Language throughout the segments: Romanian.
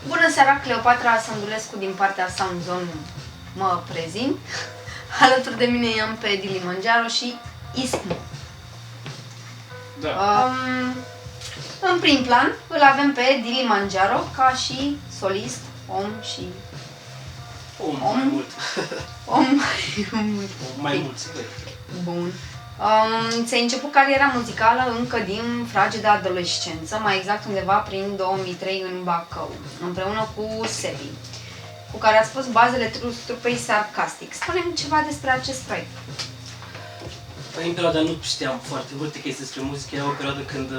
Bună seara, Cleopatra Sândulescu din partea Sound Zone mă prezint. Alături de mine i-am pe Dilimanjaro și Ismu. Da. În prim plan îl avem pe Dilimanjaro ca și solist, om și... Mai mult. Mai mult, sigur. Bun. Ți-ai început cariera muzicală încă din frageda adolescență, mai exact undeva prin 2003 în Bacău, împreună cu Sebi, cu care ați pus bazele trupei Sarcastic. Spune-mi ceva despre acest proiect. În perioada nu știam foarte multe chestii despre muzică, era o perioadă când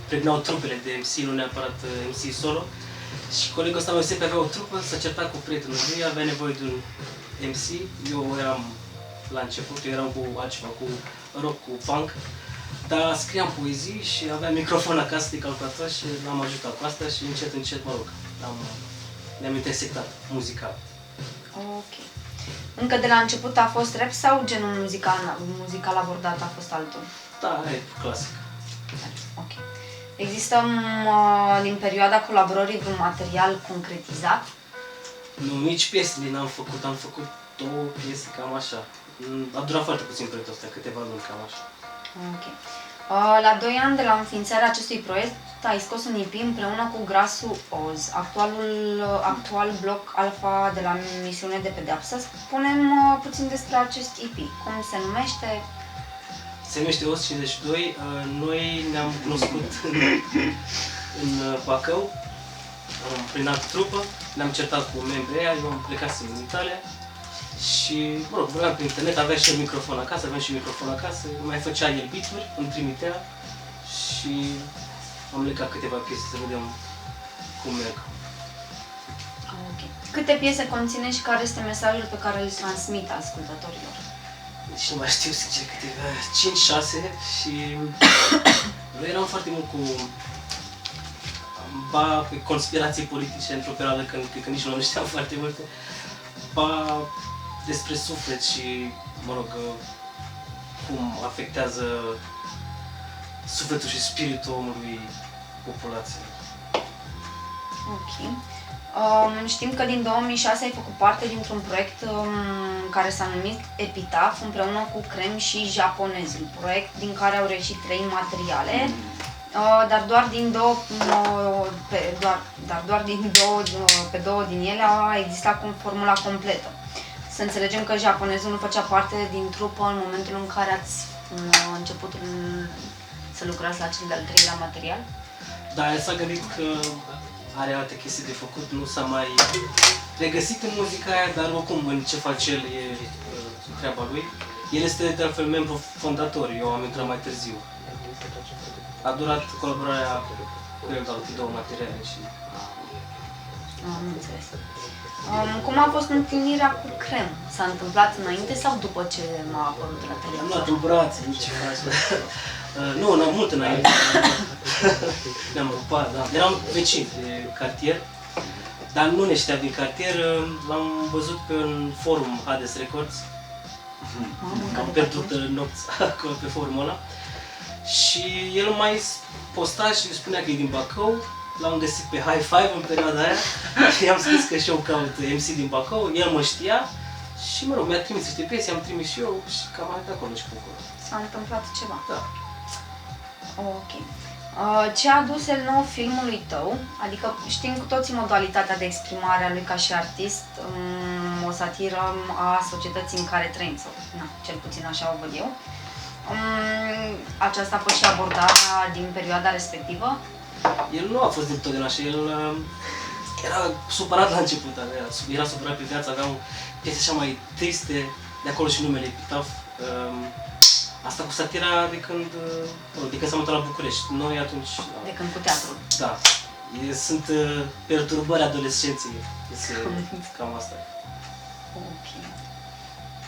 pregnau trupele de MC, nu neapărat MC solo. Și colegul ăsta meu Sebi avea o trupă, s-a certat cu prietenul lui, avea nevoie de un MC. Eu eram la început, eu eram cu altceva, cu rock, cu punk, dar scriam poezii și aveam microfon acasă de calculator și l-am ajutat cu asta și încet, încet, mă rog, ne-am intersectat muzical. Ok. Încă de la început a fost rap sau genul muzical abordat a fost altul? Da, rap, clasic. Ok. Există din perioada colaborării vreun material concretizat? Nu, nici piese n-am făcut, am făcut 2 piese, cam așa. A durat foarte puțin proiectul ăsta, câteva luni, cam așa. Ok. La 2 ani de la înființarea acestui proiect, ai scos un EP împreună cu Grasul Oz, actual bloc alfa de la Misiune de Pedeapsă. Spune-mi puțin despre acest EP. Cum se numește? Se numește Oz 52. Noi ne-am cunoscut în Bacău, prin altă trupă. Ne-am certat cu membrii aia, eu am plecat în Italia. Și, mă rog, vorbeam prin internet, avea și el microfon acasă, aveam și microfon acasă, mai făcea el beat-uri, îmi trimitea și am legat câteva piese să vedem cum merg. Ok. Câte piese conține și care este mesajul pe care îl transmite ascultătorilor? Deci nu mai știu, sincer, câteva 5-6 și noi eram foarte mult cu pe conspirații politice într-o perioadă când cred că nici nu știam foarte multe, despre suflet și, mă rog, cum afectează sufletul și spiritul omului populației. Ok. Știm că din 2006 ai făcut parte dintr-un proiect care s-a numit Epitaf împreună cu Crem și Japonezul, proiect din care au reieșit 3 materiale, dar doar pe 2 din ele a existat formula completă. Să înțelegem că Japonezul nu făcea parte din trupă în momentul în care ați început să lucrați la cel de-al 3-lea material? Da, el s-a gândit că are alte chestii de făcut, nu s-a mai regăsit în muzica aia, dar oricum în ce face el e treaba lui. El este de altfel membru fondator, eu am intrat mai târziu. A durat colaborarea cu el doar cu 2 materiale și... Am înțeles. Cum a fost întâlnirea cu Crem? S-a întâmplat înainte sau după ce m-a apărut la televizor? Am luat în brațe, nici nu, mult înainte. Ne-am ocupat, da. Eram vecini de cartier, dar nu ne știam din cartier. L-am văzut pe un forum Hades Records. Am pierdut nopți acolo pe forumul ăla. Și el mai posta și spunea că e din Bacău. L-am găsit pe High Five în perioada aia. I-am spus că și eu caut MC din Bacău, el mă știa. Și mă rog, mi-a trimis niște piese, i-am trimis și eu și cam mai de acolo și pe acolo. S-a întâmplat ceva? Da. Ok. Ce a adus el nou filmului tău? Adică știm cu toții modalitatea de exprimare a lui ca și artist, o satiră a societății în care trăim, sau cel puțin așa o văd eu. Aceasta a fost și abordarea din perioada respectivă? El nu a fost dintotdeauna așa, el era supărat la început, era supărat pe viață, avea piese așa mai triste, de acolo și numele Epitaf. Asta cu satira de când s-a mutat la București, noi atunci... De când cu teatrul. Da, sunt perturbări adolescenței, cam asta. Ok.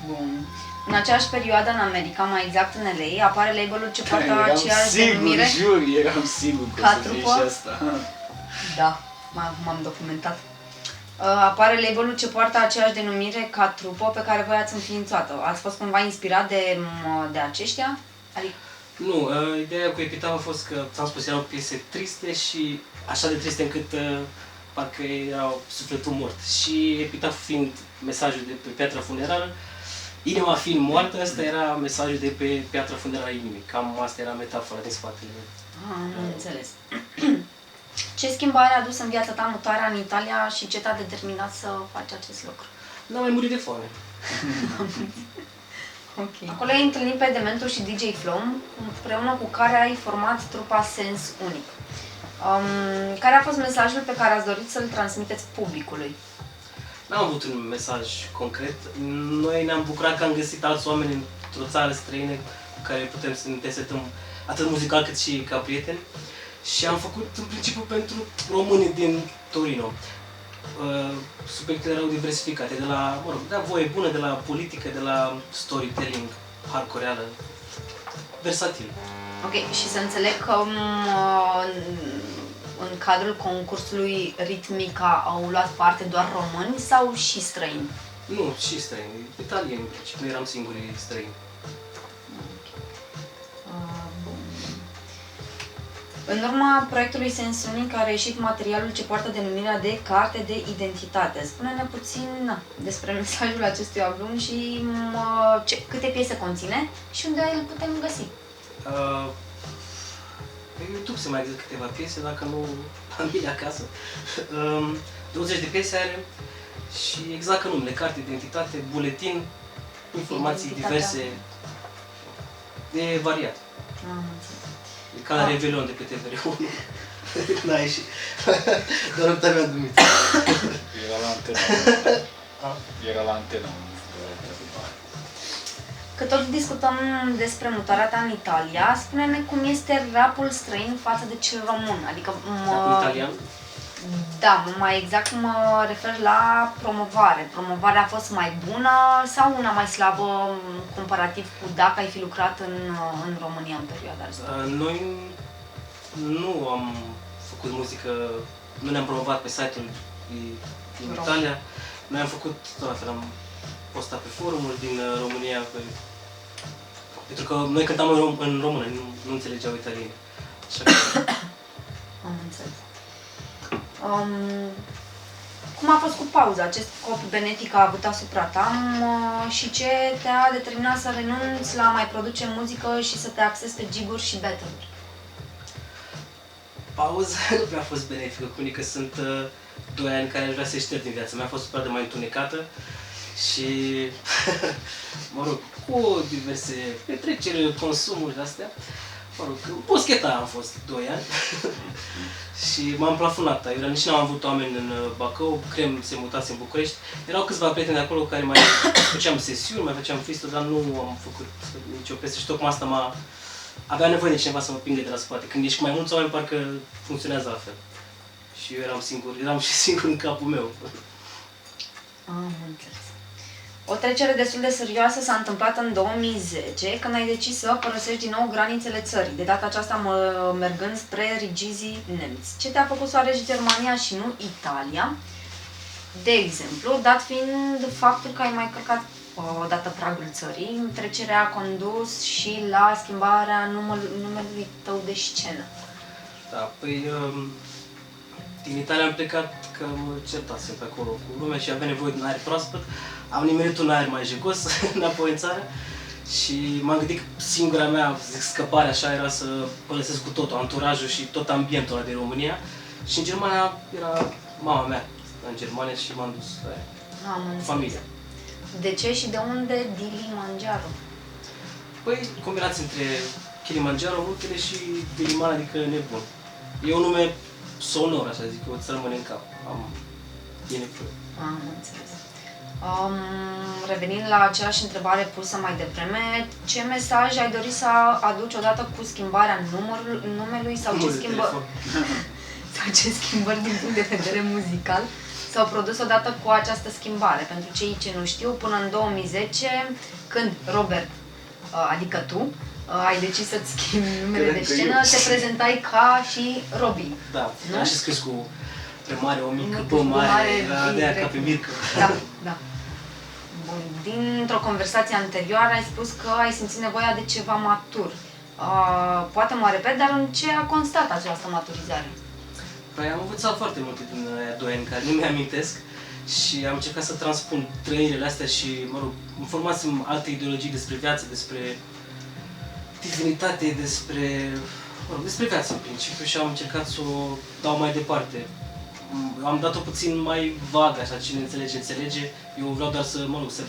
Bun. În aceeași perioadă în America, mai exact în LA, apare label-ul ce poartă aceeași denumire. Eram sigur că o să fie și asta. Da, m-am documentat. Apare label-ul ce poartă aceeași denumire ca trupă pe care voi ați înființat-o. Ați fost cumva inspirat de aceștia? Adică... Nu, ideea cu Epitaf a fost că, ți-am spus, erau piese triste și așa de triste încât parcă erau sufletul mort. Și Epitaf fiind mesajul de pe piatra funerară, inima fiind moartă, ăsta era mesajul de pe piatra funerară a inimii. Cam asta era metafora din spatele. Am înțeles. Ce schimbare a adus în viața ta mutarea în Italia și ce te-a determinat să faci acest lucru? N-am mai murit de foame. Okay. Acolo ai întâlnit pe Dementor și DJ Flom, împreună cu care ai format trupa Sens Unic. Care a fost mesajul pe care ați dorit să-l transmiteți publicului? N-am avut un mesaj concret. Noi ne-am bucurat că am găsit alți oameni într-o țară străină cu care putem să ne desetăm atât muzical cât și ca prieteni. Și am făcut în principiu pentru românii din Torino. Subiectele erau diversificate, de la, de la voie bună, de la politică, de la storytelling, hardcoreală, versatil. Ok, și să înțeleg că în cadrul concursului Ritmica au luat parte doar români sau și străini? Nu, și străini, italieni, în principiu, nu eram singurii străini. În urma proiectului Sens Unic a reieșit materialul ce poartă denumirea de carte de identitate. Spune-ne puțin despre mesajul acestui album și câte piese conține și unde îl putem găsi. Pe YouTube se mai găsesc câteva piese, dacă nu am bine acasă. 20 de piese are și exact ca numele, carte de identitate, buletin, informații diverse, de variat. E ca la Revelion de pe TVR1. N-a ieșit. Doar un termen dumit. Era la antena. Era la antena. Că tot discutăm despre mutarea ta în Italia, spune-ne cum este rapul străin față de cel român. Adică Italian? Da, mai exact mă refer la promovare. Promovarea a fost mai bună sau una mai slabă comparativ cu dacă ai fi lucrat în România în perioada asta? Noi nu am făcut muzică, nu ne-am promovat pe site-ul din Italia. Noi am făcut tot la fel, am postat pe forumuri din România, pentru că noi cântam în română, nu înțelegeau italieni. Așa că... Am înțeles. Cum a fost cu pauza? Ce scop benefic a avut asupra ta și ce te-a determinat să renunți la a mai produce muzică și să te axezi pe gig-uri și battle-uri? Pauza nu prea a fost benefică, cu că sunt 2 ani care aș vrea să-i șterg din viața mea. A fost o perioadă mai întunecată și, mă rog, cu diverse petreceri, consumuri de-astea. Mă rog, boscheta am fost 2 ani și m-am plafonat. Eu nici n-am avut oameni în Bacău, Crem se mutase în București. Erau câțiva prieteni de acolo cu care mai făceam sesiuni, mai făceam freestyle, dar nu am făcut nicio piesă și tocmai asta avea nevoie de cineva să mă pingă de la spate. Când ești cu mai mulți oameni, parcă funcționează altfel. Și eu eram și singur în capul meu. Am înțeles. O trecere destul de serioasă s-a întâmplat în 2010, când ai decis să părăsești din nou granițele țării, de data aceasta mergând spre rigizii nemți. Ce te-a făcut să alegi Germania și nu Italia? De exemplu, dat fiind faptul că ai mai călcat odată pragul țării, trecerea a condus și la schimbarea numelui tău de scenă. Da, păi din Italia am plecat că mă certasem pe acolo cu lumea și aveam nevoie de un aer proaspăt. Am nimerit un aer mai jegos înapoi în țară și m-am gândit că singura mea scăpare așa era să părăsesc cu totul, anturajul și tot ambientul ăla din România. Și în Germania era mama mea în Germania și m-am dus cu familia. De ce și de unde Dilimanjaro? Păi, combinați între Kilimanjaro, Muntele și Diliman, adică nebun. E un nume sonor, așa zic, o să rămâne în cap. E nevoie. Am înțeles. Revenind la aceeași întrebare pusă mai devreme, ce mesaj ai dori să aduci odată cu schimbarea numelui sau ce schimbări din punct de vedere muzical s-au produs odată cu această schimbare? Pentru cei ce nu știu, până în 2010, când Robert, adică tu, ai decis să-ți schimbi numele de scenă, te prezentai ca și Robi. Da, era și scris cu pe mare, o mică, bă mare, era de aia ca pe Mircă. Da, da. Bun, dintr-o conversație anterioară ai spus că ai simțit nevoia de ceva matur. Poate mă repet, dar în ce a constat această maturizare? Păi am învățat foarte multe din aia 2 ani care nu mi-amintesc și am încercat să transpun trăirile astea și, mă rog, îmi formasem alte ideologii despre viață, despre divinitate, despre viață în principiu și am încercat să o dau mai departe. Am dat-o puțin mai vag, așa, cine înțelege, înțelege. Eu vreau doar să, mă rog, să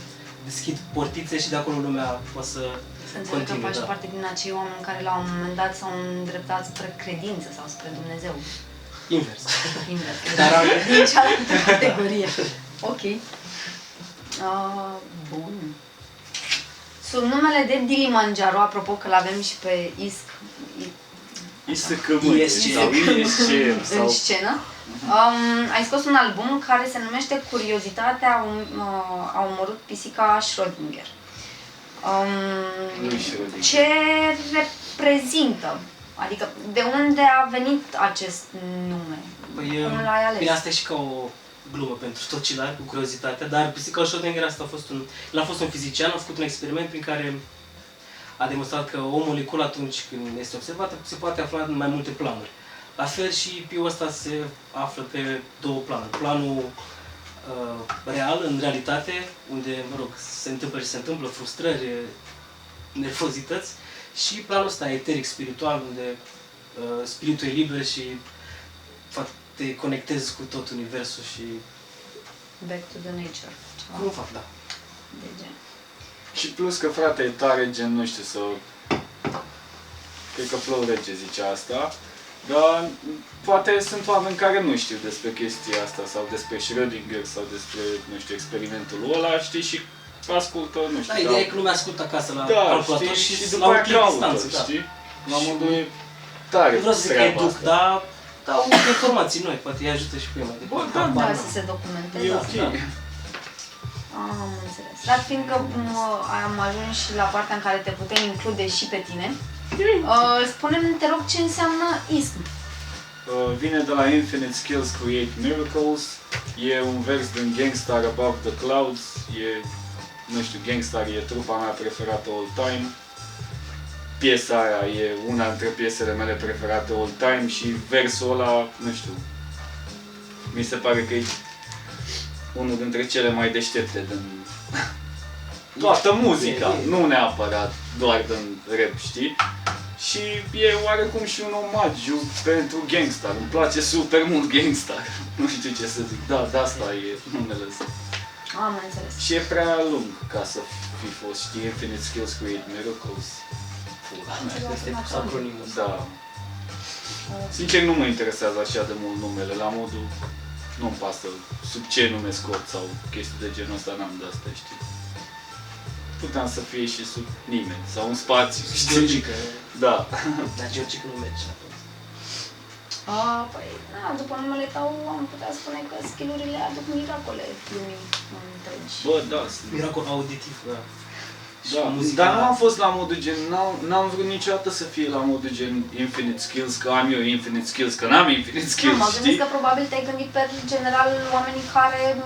deschid portițe și de acolo lumea poate să înțeleg că continue. faci parte din acei oameni care la un moment dat s-au îndreptat spre credință sau spre Dumnezeu. Invers. Invers. Dar din cealaltă categorie. Ok. Bun. Sub numele de Dilimanjaro, apropo că l-avem și pe ISC, în scenă, ai scos un album care se numește Curiozitatea a omorât pisica Schrödinger. Ce reprezintă? Adică de unde a venit acest nume? Cum l-ai ales? Bine, asta e și ca o glumă pentru toți ceilalți, cu Curiozitatea, dar pisica Schrödinger asta a fost un fizician, a făcut un experiment prin care a demonstrat că o moleculă atunci când este observată se poate afla în mai multe planuri. La fel și piul ăsta se află pe 2 planuri. Planul real, în realitate, unde, mă rog, se întâmplă și se întâmplă frustrări, nervozități, și planul ăsta eteric, spiritual, unde spiritul e liber și te conectezi cu tot universul și... Back to the nature. Cum fac, da. De gen. Și plus că, frate, e tare gen, nu știu, să... Cred că Flow Rege zice asta, dar poate sunt oameni care nu știu despre chestia asta sau despre Schrödinger sau despre, nu știu, experimentul ăla, știi, și ascultă, nu știu... Da, ideea e că lumea ascultă acasă la da, calculator știi, și la după un aia click caută, distanță, da. știi? La modul e tare Nu vreau să zic că treaba educ, asta. dar dau informații noi, poate îi ajută și pe ei mai departe. Bă, da, Da, să se documenteze. E ok. Da. Am înțeles. Dar fiindcă am ajuns și la partea în care te putem include și pe tine, spune-mi, te rog, ce înseamnă ISM. Vine de la Infinite Skills Create Miracles, e un vers din Gangstar Above the Clouds, e, nu știu, Gangstar e trupa mea preferată all time. Piesa aia e una dintre piesele mele preferate all time și versul ăla, nu știu, mi se pare că e unul dintre cele mai deștepte din toată muzica, nu neapărat doar din rap, știi? Și e oarecum și un omagiu pentru Gangstar, îmi place super mult Gangstar, nu știu ce să zic, da, de asta e numele ăsta. Am înțeles. Și e prea lung ca să fi fost, știi, Infinite Skills Create Miracles. Este acronimul. Da. Sincer, nu mă interesează așa de mult numele, la modul nu-mi pasă sub ce nume scot sau chestii de genul ăsta, n-am de asta, știi. Puteam să fie și sub nimeni sau un spațiu, știi? Georgica. Da. Dar Georgica nu merge atunci. Păi, da, după numele tău am putea spune că skill-urile aduc miracole lumii întregi. Bă, da, sunt. Miracol auditiv, da. Da, dar nu am fost la modul gen, n-am vrut niciodată să fie la modul gen Infinite Skills, că am eu Infinite Skills, că n-am Infinite Skills, Mă știi? gândesc că probabil te-ai gândit pe general oamenii care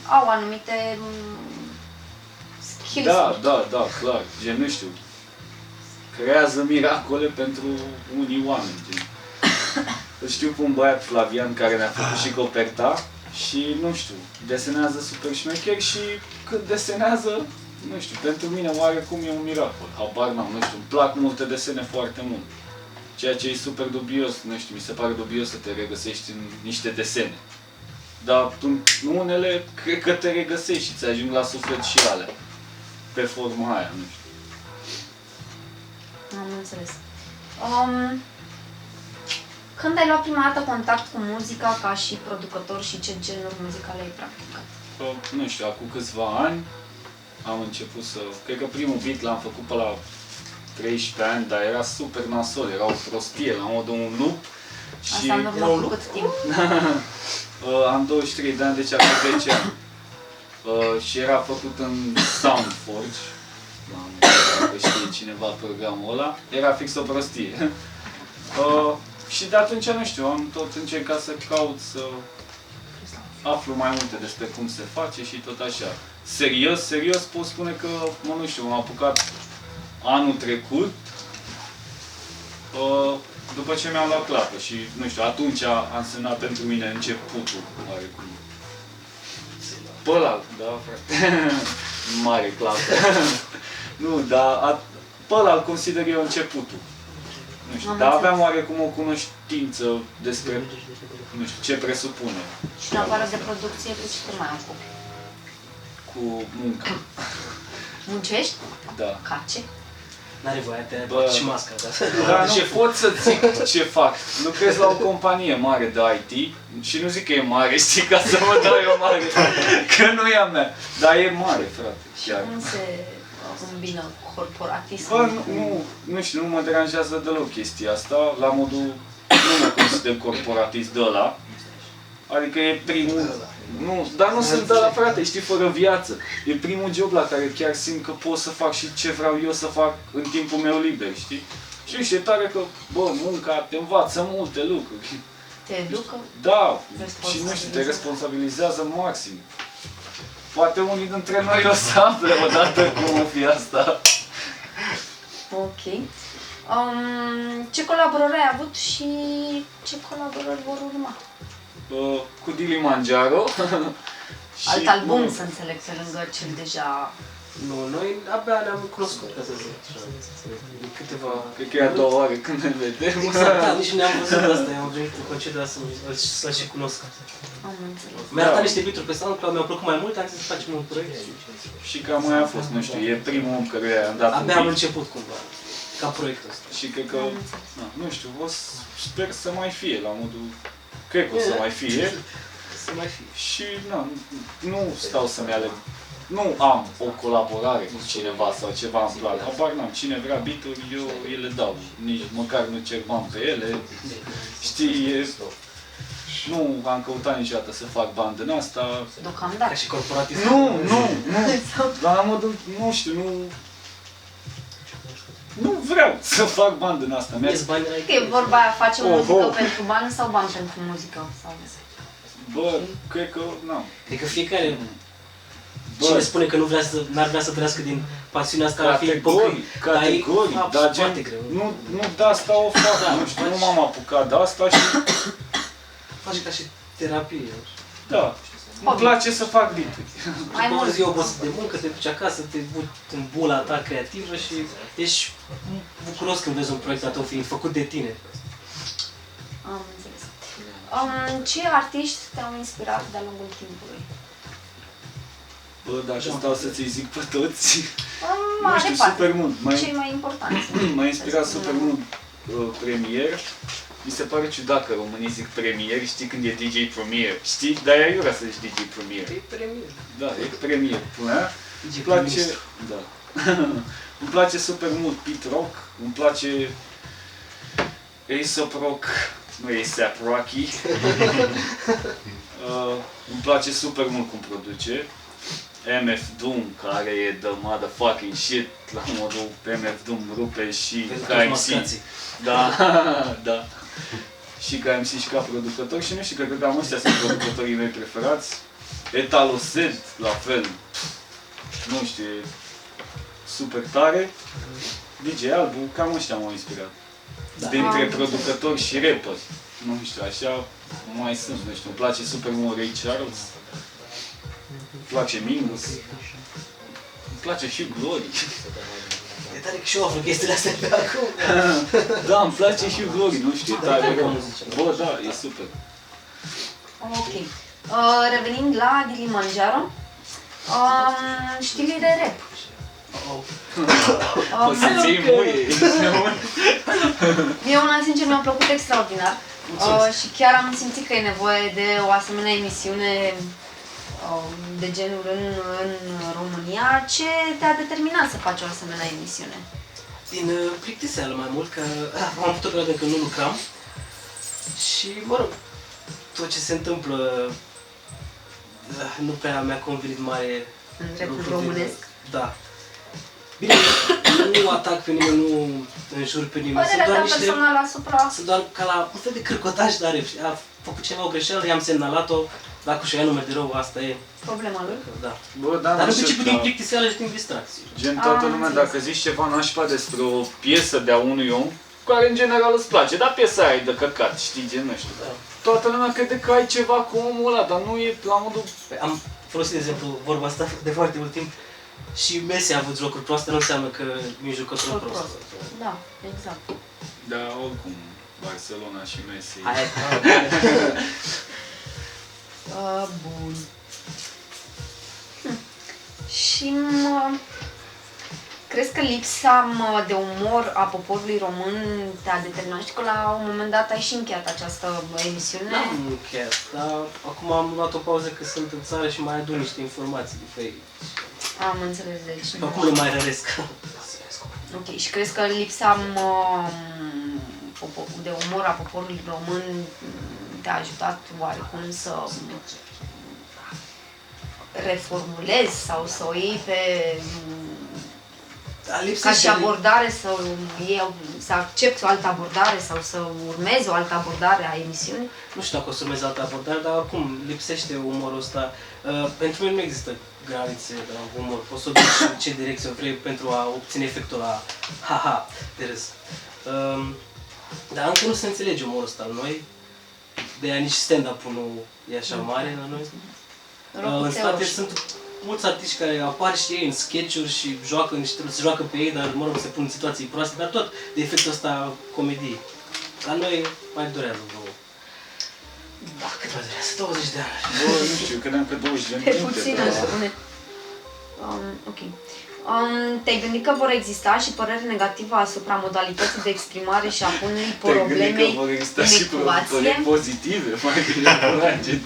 au anumite skills-uri. Da, clar, gen, nu știu, creează miracole pentru unii oameni, gen. Îl știu pe un băiat Flavian care ne-a făcut și coperta și, nu știu, desenează super șmecher și când desenează, nu știu, pentru mine oarecum e un miracol, habar n-am, nu știu, îmi plac multe desene foarte mult. Ceea ce e super dubios, nu știu, mi se pare dubios să te regăsești în niște desene. Dar în unele, cred că te regăsești și ți ajung la suflet și alea. Pe forma aia, nu știu. Am înțeles. Când ai luat prima dată contact cu muzica ca și producător și ce genuri muzicale ai practicat? Nu știu, acum câțiva ani am început să... Cred că primul beat l-am făcut pe la 13 ani, dar era super nasol, era o prostie, la modul un loop. Asta în urmă cu cât timp? Am 23 de ani, deci acum 10 ani. Și era făcut în Soundforge. Dacă știe cineva programul ăla, era fix o prostie. Și de atunci, nu știu, am tot încercat să caut, să aflu mai multe despre cum se face și tot așa. Serios pot spune că, nu știu, m-am apucat anul trecut După ce mi-am luat clapă și, nu știu, atunci a însemnat pentru mine începutul, oarecum. Pe ăla, da, frate. Mare clapă. Nu, dar pe ăla îl consider eu începutul. Nu știu, dar aveam oarecum o cunoștință despre, nu știu, ce presupune. Și în afară de producție, cu ce te mai ocupi? Cu muncă. Muncești? Da. Ca ce? N-are voie, te Bă. bagi și masca, da? Dar nu pot să zic ce fac. Lucrez la o companie mare de IT și nu zic că e mare, știi, ca să mă dau eu mare, că nu e a mea. Dar e mare, frate. Și Chiar. cum se îmbină corporatism? Bă, nu știu, nu mă deranjează deloc chestia asta, la modul, nu mă consider corporatist de ăla. Adică e primul, nu, dar nu sunt ăla, frate, știi, fără viață. E primul job la care chiar simt că pot să fac și ce vreau eu să fac în timpul meu liber, știi? Și știi, e tare că, bă, munca te învață multe lucruri. Te educă? Da, și nu știu, te responsabilizează maxim. Poate unii dintre noi o să afle odată cum o fi asta. Ok. Ce colaborări ai avut și ce colaborări vor urma? Cu Dilimanjaro. Alt album, să înțeleg, pe lângă cel deja... Nu, noi abia ne-am cunoscut, ca să zic așa. De câteva... Cred că e a doua oară când ne vedem. Exact, da, nici ne-am văzut asta, am venit în concediu să-l și cunosc. Am înțeles. Mi-a arătat niște beat-uri pe SoundCloud, mi-au plăcut mai mult, am zis să facem un proiect. Și cam mai a fost, nu știu, e primul om căruia am dat un Abia am beat. început cumva, ca proiectul ăsta. Și cred că, nu știu, sper să mai fie la modul... Cred că o să mai fie. Să mai fie. Și nu stau să-mi aleg. Nu am o colaborare cu cineva sau ceva în plan. Habar n-am. Cine vrea beat-uri, eu îi le dau. Nici măcar nu cer bani pe ele. Știi, nu am căutat niciodată să fac bani din asta. Deocamdată. Ca și corporatism. Nu. Dar la modul, nu știu, nu vreau să fac bani din asta. Ies bani Că e vorba aia, face muzică Oho. pentru bani sau bani pentru muzică? Sau... Bă, cred că, nu. Cred că fiecare... Bă. Cine spune că n-ar vrea să trăiască din pasiunea asta ar fi ipocrită. Categorii, dar gen, foarte greu. nu de asta o fac, Da, nu știu, nu m-am apucat de asta și, Faci ca și terapie. da, îmi place să fac beat-uri. Mai După o mult. zi obosit de muncă, te duci acasă, te duci în bula ta creativă și ești bucuros când vezi un proiect al tău fiind făcut de tine. Am înțeles. Ce artiști te-au inspirat de-a lungul timpului? Bă, dacă stau să ți zic pe toți, nu Mare știu, parte. super mult. Cei mai importanți. M-a inspirat super mult Premier. Mi se pare ciudat că românii zic Premier, știi când e DJ Premier, știi? Dar e iurea să zici DJ Premier. E premier. Da, e Premier. Îmi place, prim-ministru. da. Îmi place super mult Pete Rock, îmi place A$AP Rock, nu A$AP Rocky. Îmi place super mult cum produce. MF Doom, care e the motherfucking shit, la modul MF Doom rupe și Pentru ca toți MC. mascații. Da, da. Și ca MC și ca producător și nu știu, cred că cam ăștia sunt producătorii mei preferați. Etalo Z, la fel. Nu știu, e super tare. DJ Albu, cam ăștia m-au inspirat. Da. Dintre producători și rapperi. Nu știu, așa mai sunt, nu știu, îmi place super mult Ray Charles. Îmi place Mingus. Îmi place și Glory. E tare că și eu aflu chestiile astea pe acum. Da, îmi place și Glory, nu știu, e tare rău. muzică. Bă, da, e super. Ok. Revenind la Dilimanjaro, știrile de rap. O să ții muie. Mie una, sincer, mi-a plăcut extraordinar și chiar am simțit că e nevoie de o asemenea emisiune de genul în România. Ce te-a determinat să faci o asemenea emisiune? Din plictiseală mai mult, că am avut o perioadă când nu lucram și, mă rog, tot ce se întâmplă nu prea mi-a convenit mare În rapul lucru românesc? Da. Bine, nu atac pe nimeni, nu înjur pe nimeni, sunt Părerea doar ta niște... personală asupra... Sunt doar ca la un fel de cârcotaj de rap. A făcut ceva o greșeală, i-am semnalat-o, dacă și-o ia nume de rău, asta e, Problema lui? da. Bă, da, Dar în nu știu, principiu din plictiseală și din distracție. gen toată Am lumea, înțeles. dacă zici ceva nașpa despre o piesă de-a unui om, care în general îți place, dar piesa aia e de căcat, știi, gen, nu știu. Toată lumea crede că ai ceva cu omul ăla, dar nu e la modul... Am folosit, de exemplu, vorba asta de foarte mult timp. Și Messi a avut jocuri proaste, nu înseamnă că e un jucător prost. Da, exact. Da, oricum, Barcelona și Messi... Bun. Și crezi că lipsa de umor a poporului român te-a determinat? Știi că la un moment dat ai și încheiat această emisiune? N-am încheiat, dar acum am luat o pauză că sunt în țară și mai adun niște informații de pe aici. Am înțeles, deci... Acum le mai răresc. Ok, și crezi că lipsa de umor a poporului român te-a ajutat oarecum să reformulezi sau să o iei pe... ca și abordare, să accepti o altă abordare sau să urmezi o altă abordare a emisiunii? Nu știu dacă o să urmezi altă abordare, dar oricum lipsește umorul ăsta. Pentru mine nu există granițe la umor. Poți să o duci în ce direcție vrei pentru a obține efectul la ha-ha de râs. Dar încă nu se înțelege umorul ăsta la noi. De aia nici stand-up-ul nu e așa mare la noi. În state sunt mulți artiști care apar și ei în sketch-uri și joacă niște, se joacă pe ei, dar mă rog, se pun în situații proaste, dar tot de efectul ăsta comedie. La noi mai durează vreo... Da, cât mai durează? 20 de ani. Bă, nu știu, credeam că 20 de ani. E puțin, aș spune. Ok. Te-ai gândit că vor exista și păreri negative asupra modalității de exprimare și a punerii problemei Te-ai gândit că vor exista și păreri pozitive, mai bine.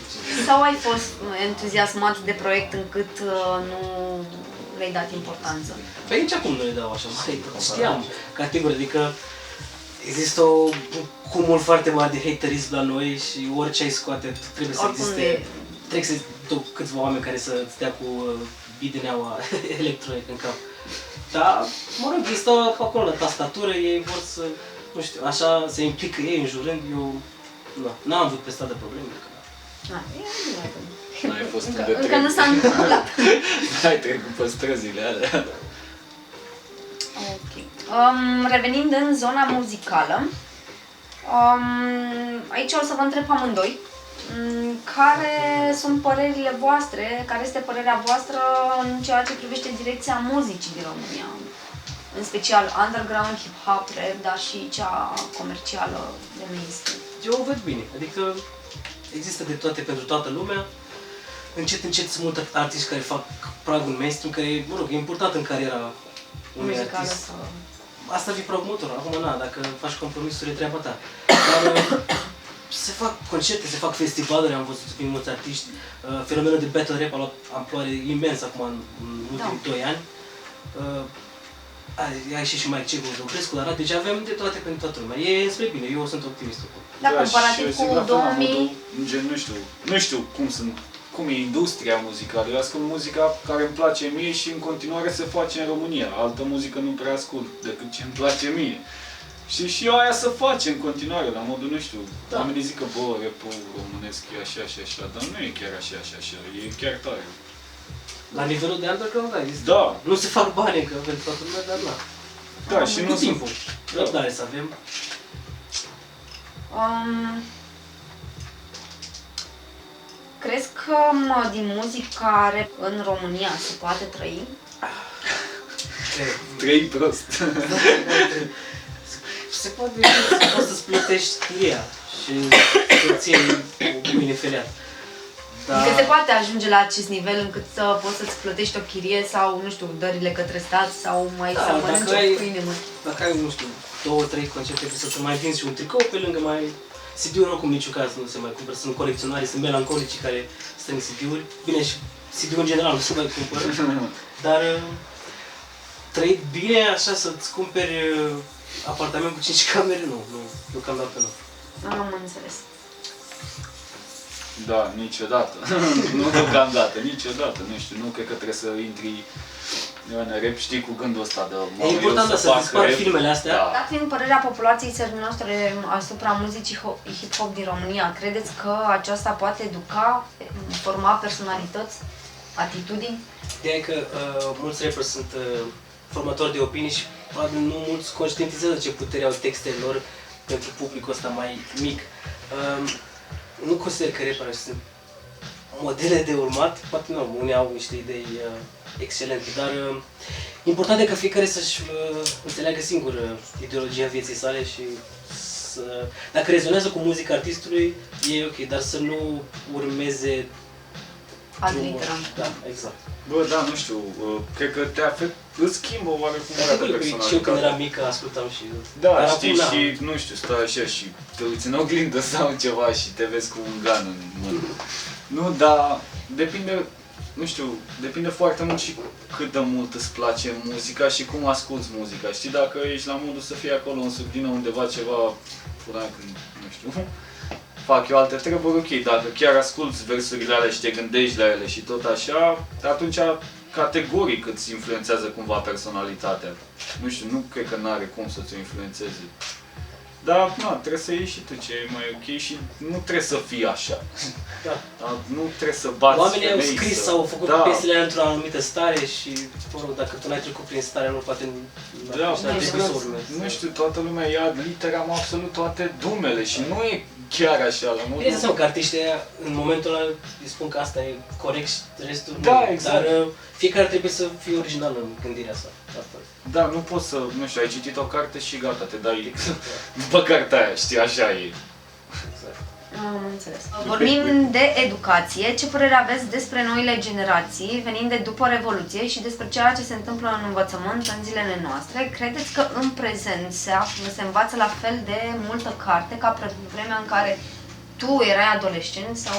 Sau ai fost entuziasmat de proiect încât nu le-ai dat importanță? Pe nici acum nu le dau așa mare importanță. Știam categorii, adică există un cumul foarte mare de haterism la noi și orice ai scoate trebuie să existe. Trebuie să existe câțiva oameni care să stea cu bideneaua electronică în cap. Dar, mă rog, există acolo la tastatură, ei vor să, nu știu, așa se implică ei înjurând, eu n-am avut pe stradă probleme. N-ai fost încă nu s-a întâmplat. N-ai trecut pe străzile alea. Ok. Revenind în zona muzicală, aici o să vă întreb amândoi care sunt părerile voastre, care este părerea voastră în ceea ce privește direcția muzicii din România, în special underground, hip-hop, rap, dar și cea comercială de mainstream. Eu o văd bine, adică există de toate pentru toată lumea. Încet, încet sunt mulți artiști care fac pragul mainstream, care, mă rog, e important în cariera unui artist. Asta e pragul motor, acum na, dacă faci compromisuri e treaba ta. Dar se fac concerte, se fac festivaluri, am văzut prin mulți artiști. Fenomenul de battle rap a luat amploare imensă acum în ultimii 2 ani. A ieșit și Mike Cegu, Dobrescu la radio, deci avem de toate pentru toată lumea. E spre bine, eu sunt optimist acum. Da, comparativ cu 2000... Gen, nu știu cum e industria muzicală. Eu ascult muzica care îmi place mie și în continuare se face în România. Altă muzică nu prea ascult decât ce îmi place mie. Și eu aia să face în continuare, la modul, nu știu, oamenii zic că, bă, rap-ul românesc e așa și așa, dar nu e chiar așa și așa, e chiar tare. La nivelul de underground, da, există. Da. Nu se fac bani încă pentru toată lumea, dar na. Da, și nu timpul. Răbdare să avem. Crezi că din muzica rap în România se poate trăi? Trăi prost. Se poate să-ți plătești chiria și să-ți iei o mâine feriat. Adică se poate ajunge la acest nivel încât să poți să-ți plătești o chirie sau, nu știu, dările către stat sau mai să mănânci o pâine, mă. Dacă ai, nu știu, 2-3 concerte, trebuie să mai vinzi și un tricou pe lângă, mai... CD-uri oricum niciun caz nu se mai cumpără, sunt colecționari, sunt melancolici care strâng CD-uri. Bine, și CD-uri în general nu se mai cumpără, dar trăit bine așa să-ți cumperi apartament cu 5 camere, nu, deocamdată nu. Am înțeles. Da, niciodată. Nu deocamdată, niciodată, nu știu, nu cred că trebuie să intri în rap, știi, cu gândul ăsta de... E important să dispar filmele astea. Da. Dat fiind părerea populației țării noastre asupra muzicii hip-hop din România, credeți că aceasta poate educa, forma personalități, atitudini? Ideea e că mulți rapperi sunt formatori de opinii și probabil nu mulți conștientizează ce putere au textele lor pentru publicul ăsta mai mic. Nu consider că rapperii sunt modele de urmat, poate nu, unii au niște idei excelente, dar important e ca fiecare să-și înțeleagă singur ideologia vieții sale și dacă rezonează cu muzica artistului, e ok, dar să nu urmeze Ad drumul. literam. Da, exact. Bă, da, nu știu, cred că îți schimbă oarecum de personalitate. Și eu când eram mic ascultam și... Da, dar știi, acum, și nu știu, stai așa și te uiți în oglindă sau ceva și te vezi cu un gan în mână. Nu, dar depinde, nu știu, depinde foarte mult și cât de mult îți place muzica și cum asculți muzica. Știi, dacă ești la modul să fii acolo în surdină undeva ceva, când, nu știu, fac eu alte treburi, ok, dacă chiar asculți versurile alea și te gândești la ele și tot așa, atunci categoric îți influențează cumva personalitatea. Nu știu, nu cred că n-are cum să-ți o influențeze. Dar, na, trebuie să iei și tu ce e mai ok și nu trebuie să fii așa. Da. Nu trebuie să bați Oamenii au femei scris să... sau au făcut Da. piesele într-o anumită stare și, mă rog, dacă tu n-ai trecut prin starea lor, poate Da, ar trebui să urmezi. nu știu, toată lumea ia literam absolut toate dumele și nu e chiar așa la modul. Bine să seama că artiștii ăia, în momentul ăla îi spun că asta e corect și restul Da, nu e. exact. Dar fiecare trebuie să fie original în gândirea sa. Asta. Da, nu poți să, nu știu, ai citit o carte și gata, te dai după cartea aia, știi, așa e. Exact. Am înțeles. Vorbim de educație. Ce părere aveți despre noile generații venind de după Revoluție și despre ceea ce se întâmplă în învățământ în zilele noastre? Credeți că în prezent se învață la fel de multă carte ca pe vremea în care tu erai adolescent sau...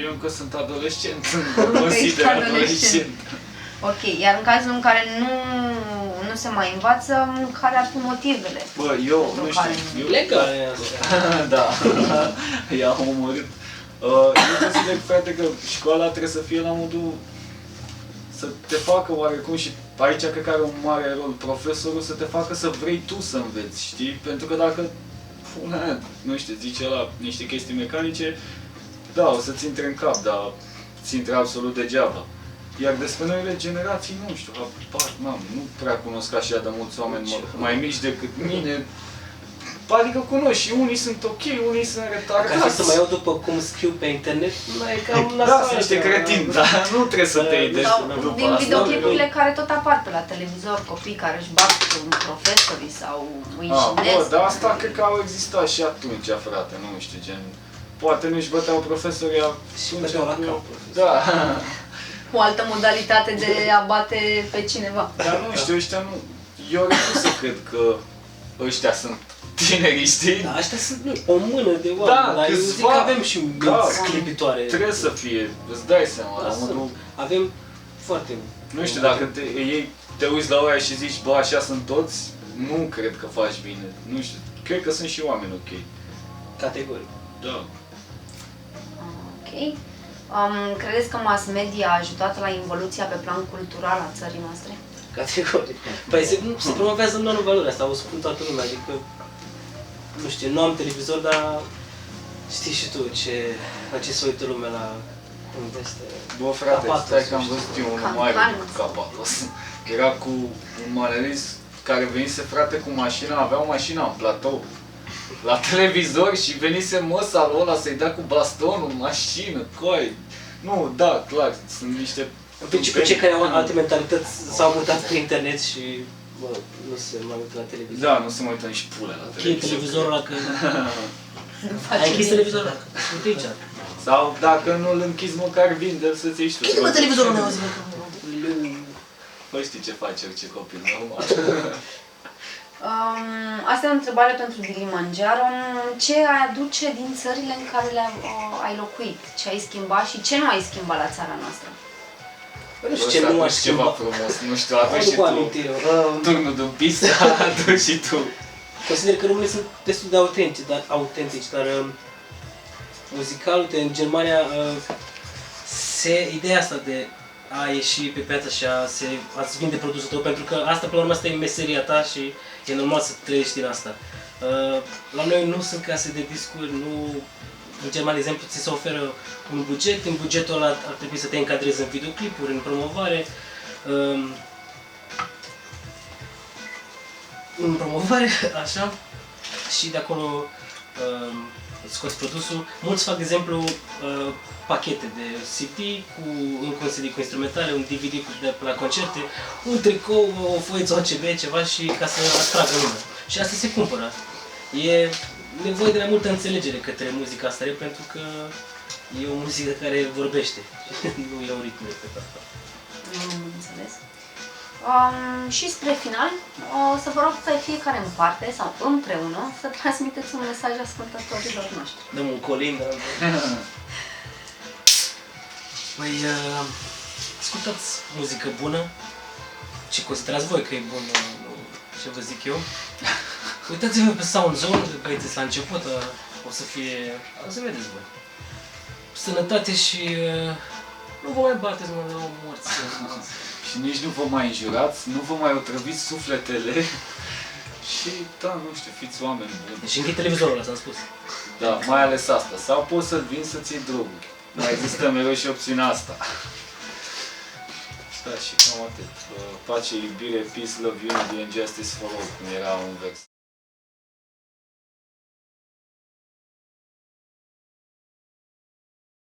Eu încă sunt adolescent, Încă mă consider ești adolescent. adolescent. Ok, iar în cazul în care nu se mai învață, care ar fi motivele? Bă, eu, Pentru nu care- știu, eu... Legal. Da, i-am omorât. Eu consider, frate, că școala trebuie să fie la modul să te facă oarecum și aici cred că are un mare rol profesorul să te facă să vrei tu să înveți, știi? Pentru că dacă, nu știu, zice ăla niște chestii mecanice, da, o să-ți intre în cap, dar ți intre absolut degeaba. Iar despre noile generații, nu știu, nu prea cunosc așa de mulți oameni mai mici decât mine. Adică cunosc și unii sunt ok, unii sunt Ca retardați. să mă iau după cum scriu pe internet, nu e cam Da, sunt niște cretini, dar nu trebuie să te iei de Sau după din asta. videoclipurile care tot apar pe la televizor, copii care își bat profesorii sau îi Bă, jignesc. dar asta cred că au existat și atunci, frate, nu știu, gen... Poate nu-și băteau profesorii Și atunci băteau la cu- cap profesorii. Da, O altă modalitate de a bate pe cineva. dar nu știu, ăștia nu... Eu refuz să cred că ăștia sunt tinerii, știi? Da, ăștia sunt o mână de oameni, Da, dar eu câțiva. zic că avem și minți Da. clipitoare. Trebuie să fie, îți dai seama, Da, la sunt. modul... Avem foarte... Nu știu, dacă te uiți la oia și zici, bă, așa sunt toți, nu cred că faci bine. Nu știu, cred că sunt și oameni ok. Categoric. Da. Ok. Credeți că mass media a ajutat la involuția pe plan cultural a țării noastre? Categoric. Păi se promovează non-valoarea asta, o spun toată lumea, adică... Nu știu, nu am televizor, dar știi și tu la ce se uită lumea la... Cum este... Bă, frate, Capatos, stai că am nu știu. văzut eu unul Can- mai can- cu Capatos. Era cu un malerist care venise, frate, cu mașina, avea o mașină în platou. La televizor și venise măsalul ăla să-i dea cu bastonul în mașină, coi. Nu, da, clar, sunt niște... În principiu, cei care au alte mentalități s-au mutat pe internet și... Bă, nu se mai uită la televizor. Da, nu se mai uită nici pule la Ok, televizor. televizorul ăla că... Nu face Ai închis bine. televizorul ăla? Uite aici. Sau dacă nu-l închizi măcar vinde să-ți iei și tu. Închide-mă televizorul meu, zi. Nu știi ce face orice copil, normal. Asta e o întrebare pentru Dilimanjaro. Ce ai aduce din țările în care ai locuit? Ce ai schimbat și ce nu ai schimbat la țara noastră? Nu știu ce nu aș ceva schimba. frumos, nu știu, aduci și Cu tu. amintire. Turnul de pista, aduci și tu. Consider că românii sunt destul de autentici, dar muzical, uite, în Germania, ideea asta de a ieși pe piață și a-ți vinde produsul tău, pentru că asta, până la urmă, asta e meseria ta și e normal să trăiești din asta. La noi nu sunt case de discuri, nu... În Germania, de exemplu, ți se oferă un buget, în bugetul ăla ar trebui să te încadrezi în videoclipuri, în promovare. în promovare, așa, și de acolo scoți produsul. Mulți fac, de exemplu, pachete de CD cu un CD cu instrumentale, un DVD la concerte, un tricou, o foiță OCB, ceva și ca să atragă lumea. Și asta se cumpără. E nevoie de mai multă înțelegere către muzica asta, pentru că e o muzică care vorbește, nu e un ritm repetat. Nu am înțeles. Și spre final, o să vă rog pe fiecare în parte sau împreună să transmiteți un mesaj ascultătorilor noștri. Dăm un colin, dar... Păi, ascultați muzică bună, ce considerați voi că e bună, ce vă zic eu. Uitați-vă pe Sound Zone, băieți la început, o să vedeți voi. Sănătate și nu vă mai bateți, mă, de morți. Și nici nu vă mai înjurați, nu vă mai otrăviți sufletele și, da, nu știu, fiți oameni buni. Și închid televizorul ăla, ți-am spus. Da, mai ales asta. Sau poți să vin să-ți iei droguri. Mai există mereu și opțiunea asta. Da, și cam atât. Pace, iubire, peace, love, unity and justice for all, cum era un vers.